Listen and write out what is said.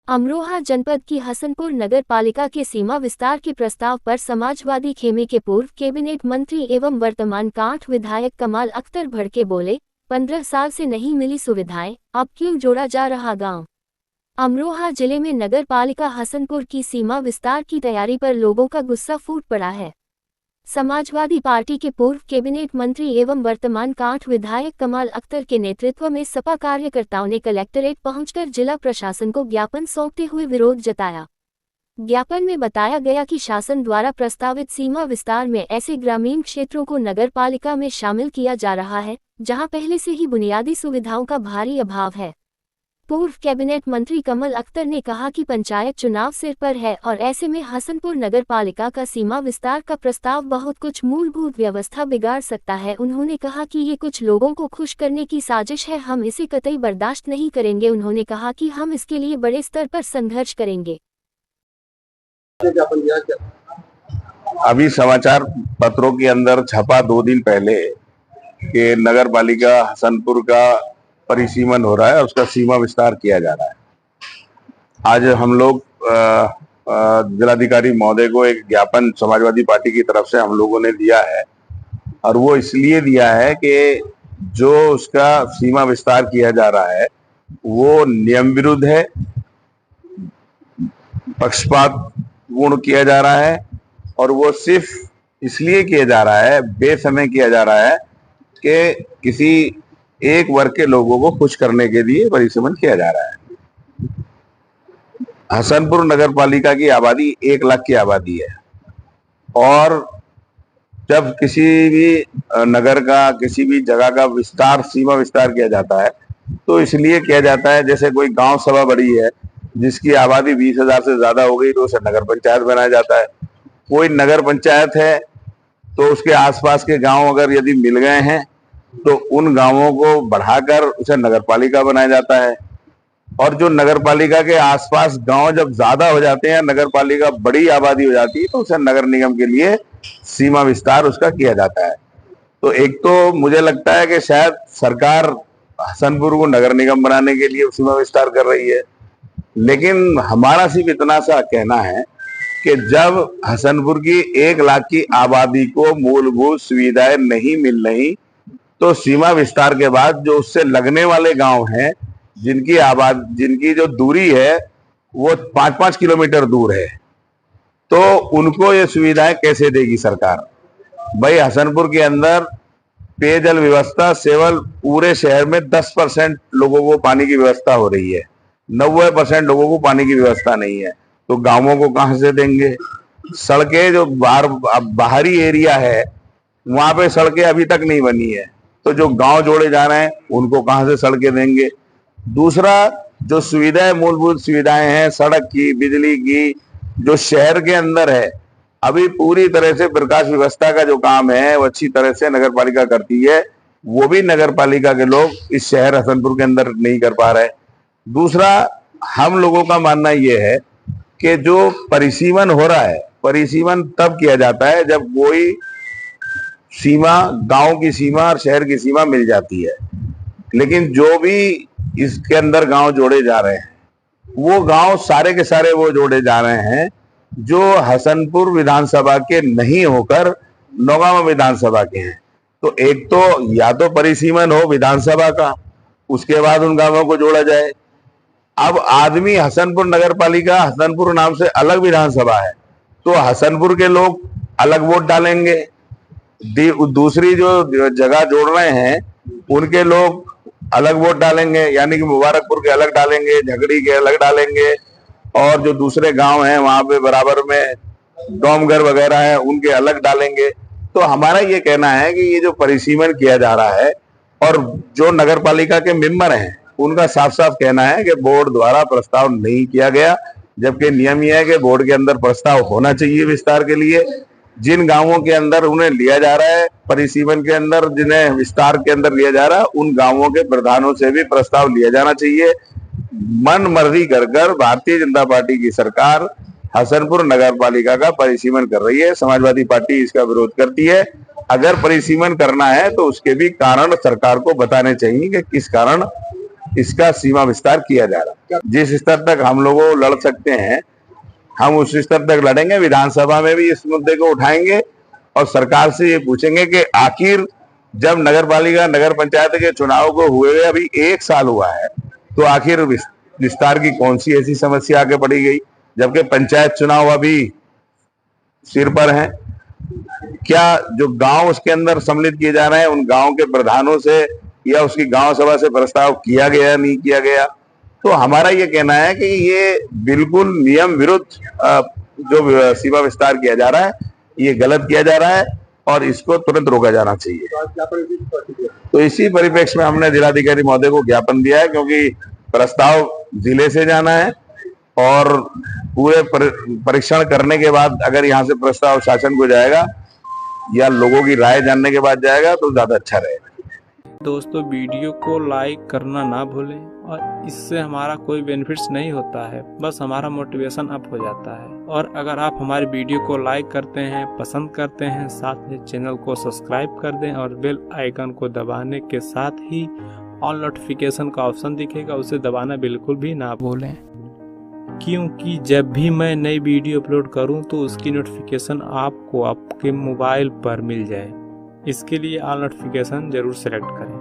अमरोहा जनपद की हसनपुर नगर पालिका के सीमा विस्तार के प्रस्ताव पर समाजवादी खेमे के पूर्व कैबिनेट मंत्री एवं वर्तमान कांठ विधायक कमाल अख्तर भड़के बोले, 15 साल से नहीं मिली सुविधाएं, अब क्यों जोड़ा जा रहा गांव। अमरोहा जिले में नगर पालिका हसनपुर की सीमा विस्तार की तैयारी पर लोगों का गुस्सा फूट पड़ा है। समाजवादी पार्टी के पूर्व कैबिनेट मंत्री एवं वर्तमान कांठ विधायक कमाल अख्तर के नेतृत्व में सपा कार्यकर्ताओं ने कलेक्टरेट पहुंचकर जिला प्रशासन को ज्ञापन सौंपते हुए विरोध जताया। ज्ञापन में बताया गया कि शासन द्वारा प्रस्तावित सीमा विस्तार में ऐसे ग्रामीण क्षेत्रों को नगर पालिका में शामिल किया जा रहा है, जहां पहले से ही बुनियादी सुविधाओं का भारी अभाव है। पूर्व कैबिनेट मंत्री कमल अख्तर ने कहा कि पंचायत चुनाव सिर पर है और ऐसे में हसनपुर नगर पालिका का सीमा विस्तार का प्रस्ताव बहुत कुछ मूलभूत व्यवस्था बिगाड़ सकता है। उन्होंने कहा कि ये कुछ लोगों को खुश करने की साजिश है, हम इसे कतई बर्दाश्त नहीं करेंगे। उन्होंने कहा कि हम इसके लिए बड़े स्तर पर संघर्ष करेंगे। अभी समाचार पत्रों के अंदर छपा 2 दिन पहले कि नगर पालिका हसनपुर का परिसीमन हो रहा है और उसका सीमा विस्तार किया जा रहा है। आज हम लोग जिलाधिकारी महोदय को एक ज्ञापन समाजवादी पार्टी की तरफ से हम लोगों ने दिया है और वो इसलिए दिया है कि जो उसका सीमा विस्तार किया जा रहा है वो नियम विरुद्ध है, पक्षपातपूर्ण किया जा रहा है और वो सिर्फ इसलिए किया जा रहा है, बेसमय किया जा रहा है कि किसी एक वर्ग के लोगों को खुश करने के लिए परिसीमन किया जा रहा है। हसनपुर नगर पालिका की आबादी 1 लाख की आबादी है और जब किसी भी नगर का किसी भी जगह का विस्तार सीमा विस्तार किया जाता है तो इसलिए किया जाता है, जैसे कोई गांव सभा बड़ी है जिसकी आबादी 20,000 से ज्यादा हो गई तो उसे नगर पंचायत बनाया जाता है। कोई नगर पंचायत है तो उसके आसपास के गांव अगर यदि मिल गए हैं तो उन गांवों को बढ़ाकर उसे नगर पालिका बनाया जाता है और जो नगर पालिका के आसपास गांव जब ज्यादा हो जाते हैं, नगर पालिका बड़ी आबादी हो जाती है तो उसे नगर निगम के लिए सीमा विस्तार उसका किया जाता है। तो एक तो मुझे लगता है कि शायद सरकार हसनपुर को नगर निगम बनाने के लिए सीमा विस्तार कर रही है, लेकिन हमारा सिर्फ इतना सा कहना है कि जब हसनपुर की 1 लाख की आबादी को मूलभूत सुविधाएं नहीं मिल रही तो सीमा विस्तार के बाद जो उससे लगने वाले गांव हैं जिनकी जो दूरी है वो 5-5 किलोमीटर दूर है, तो उनको ये सुविधाएं कैसे देगी सरकार। भाई हसनपुर के अंदर पेयजल व्यवस्था केवल पूरे शहर में 10% लोगों को पानी की व्यवस्था हो रही है, 90% लोगों को पानी की व्यवस्था नहीं है, तो गांवों को कहां से देंगे। सड़कें जो बाहरी एरिया है वहां पे सड़कें अभी तक नहीं बनी है, तो जो गांव जोड़े जा रहे हैं उनको कहां से सड़कें देंगे। दूसरा, जो सुविधाएं मूलभूत सुविधाएं हैं सड़क की, बिजली की, जो शहर के अंदर है अभी पूरी तरह से प्रकाश व्यवस्था का जो काम है वो अच्छी तरह से नगर पालिका करती है, वो भी नगर पालिका के लोग इस शहर हसनपुर के अंदर नहीं कर पा रहे। दूसरा, हम लोगों का मानना ये है कि जो परिसीमन हो रहा है, परिसीमन तब किया जाता है जब कोई सीमा, गांव की सीमा और शहर की सीमा मिल जाती है, लेकिन जो भी इसके अंदर गांव जोड़े जा रहे हैं वो गांव सारे के सारे वो जोड़े जा रहे हैं जो हसनपुर विधानसभा के नहीं होकर नौगांव विधानसभा के हैं। तो एक तो या तो परिसीमन हो विधानसभा का, उसके बाद उन गांवों को जोड़ा जाए। अब आदमी हसनपुर नगर पालिका, हसनपुर नाम से अलग विधानसभा है तो हसनपुर के लोग अलग वोट डालेंगे, दूसरी जो जगह जोड़ रहे हैं उनके लोग अलग वोट डालेंगे, यानी कि मुबारकपुर के अलग डालेंगे, झगड़ी के अलग डालेंगे और जो दूसरे गांव हैं वहां पे बराबर में डोमघर वगैरह है उनके अलग डालेंगे। तो हमारा ये कहना है कि ये जो परिसीमन किया जा रहा है और जो नगर पालिका के मेंबर हैं उनका साफ साफ कहना है कि बोर्ड द्वारा प्रस्ताव नहीं किया गया, जबकि नियम यह है कि बोर्ड के अंदर प्रस्ताव होना चाहिए विस्तार के लिए। जिन गांवों के अंदर उन्हें लिया जा रहा है परिसीमन के अंदर, जिन्हें विस्तार के अंदर लिया जा रहा है, उन गांवों के प्रधानों से भी प्रस्ताव लिया जाना चाहिए। मन मर्जी कर भारतीय जनता पार्टी की सरकार हसनपुर नगर पालिका का परिसीमन कर रही है। समाजवादी पार्टी इसका विरोध करती है। अगर परिसीमन करना है तो उसके भी कारण सरकार को बताने चाहिए कि किस कारण इसका सीमा विस्तार किया जा रहा है। जिस स्तर तक हम लोग लड़ सकते हैं हम उस स्तर तक लड़ेंगे। विधानसभा में भी इस मुद्दे को उठाएंगे और सरकार से ये पूछेंगे कि आखिर जब नगर पालिका नगर पंचायत के चुनाव को हुए अभी 1 साल हुआ है तो आखिर विस्तार की कौन सी ऐसी समस्या आगे बढ़ी गई, जबकि पंचायत चुनाव अभी सिर पर है। क्या जो गांव उसके अंदर सम्मिलित किए जा रहे हैं उन गांव के प्रधानों से या उसकी गांव सभा से प्रस्ताव किया गया नहीं किया गया? तो हमारा ये कहना है कि ये बिल्कुल नियम विरुद्ध जो सीमा विस्तार किया जा रहा है ये गलत किया जा रहा है और इसको तुरंत रोका जाना चाहिए। तो इसी परिप्रेक्ष्य में हमने जिलाधिकारी महोदय को ज्ञापन दिया है, क्योंकि प्रस्ताव जिले से जाना है और पूरे परीक्षण करने के बाद अगर यहाँ से प्रस्ताव शासन को जाएगा या लोगों की राय जानने के बाद जाएगा तो ज्यादा अच्छा रहेगा। दोस्तों, वीडियो को लाइक करना ना भूलें और इससे हमारा कोई बेनिफिट्स नहीं होता है, बस हमारा मोटिवेशन अप हो जाता है। और अगर आप हमारी वीडियो को लाइक करते हैं, पसंद करते हैं, साथ में चैनल को सब्सक्राइब कर दें और बेल आइकन को दबाने के साथ ही ऑल नोटिफिकेशन का ऑप्शन दिखेगा, उसे दबाना बिल्कुल भी ना भूलें, क्योंकि जब भी मैं नई वीडियो अपलोड करूं तो उसकी नोटिफिकेशन आपको आपके मोबाइल पर मिल जाए। इसके लिए ऑल नोटिफिकेशन जरूर सेलेक्ट करें।